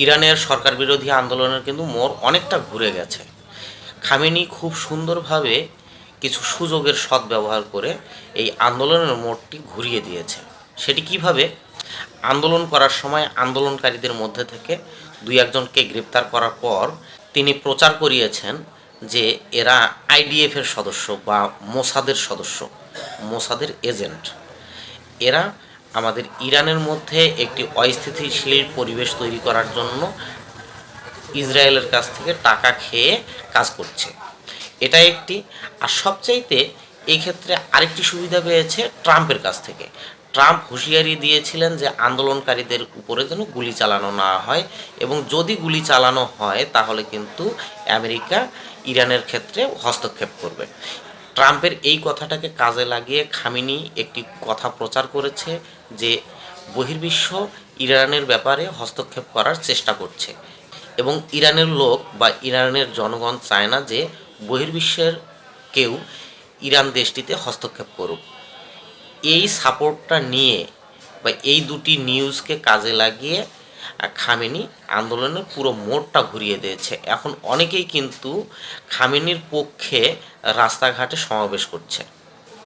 ইরানের সরকার বিরোধী আন্দোলনের কিন্তু মোড় অনেকটা ঘুরে গেছে। খামেনি খুব সুন্দরভাবে কিছু সুযোগের সদ্ব্যবহার করে এই আন্দোলনের মোড়টি ঘুরিয়ে দিয়েছে। সেটি কিভাবে? আন্দোলন করার সময় আন্দোলনকারীদের মধ্যে থেকে দুই একজনকে গ্রেপ্তার করার পর তিনি প্রচার করিয়েছেন যে এরা আইডিএফের সদস্য বা মোসাদের সদস্য, মোসাদের এজেন্ট। এরা আমাদের ইরানের মধ্যে একটি অস্থিতিশীল পরিবেশ তৈরি করার জন্য ইসরায়েলের কাছ থেকে টাকা খেয়ে কাজ করছে। এটা একটি। আর সবচাইতে এই ক্ষেত্রে আরেকটি সুবিধা পেয়েছে ট্রাম্পের কাছ থেকে। ট্রাম্প হুঁশিয়ারি দিয়েছিলেন যে আন্দোলনকারীদের উপরে যেন গুলি চালানো না হয়, এবং যদি গুলি চালানো হয় তাহলে কিন্তু আমেরিকা ইরানের ক্ষেত্রে হস্তক্ষেপ করবে। ট্রাম্পের এই কথাটাকে কাজে লাগিয়ে খামেনি একটি কথা প্রচার করেছে যে বহির্বিশ্ব ইরানের ব্যাপারে হস্তক্ষেপ করার চেষ্টা করছে, এবং ইরানের লোক বা ইরানের জনগণ চায় না যে বহির্বিশ্বের কেউ ইরান দেশটিতে হস্তক্ষেপ করুক। এই সাপোর্টটা নিয়ে বা এই দুটি নিউজকে কাজে লাগিয়ে খামেনি আন্দোলনের পুরো মোড়টা ঘুরিয়ে দিয়েছে। এখন অনেকেই কিন্তু খামেনির পক্ষে রাস্তাঘাটে সমাবেশ করছে।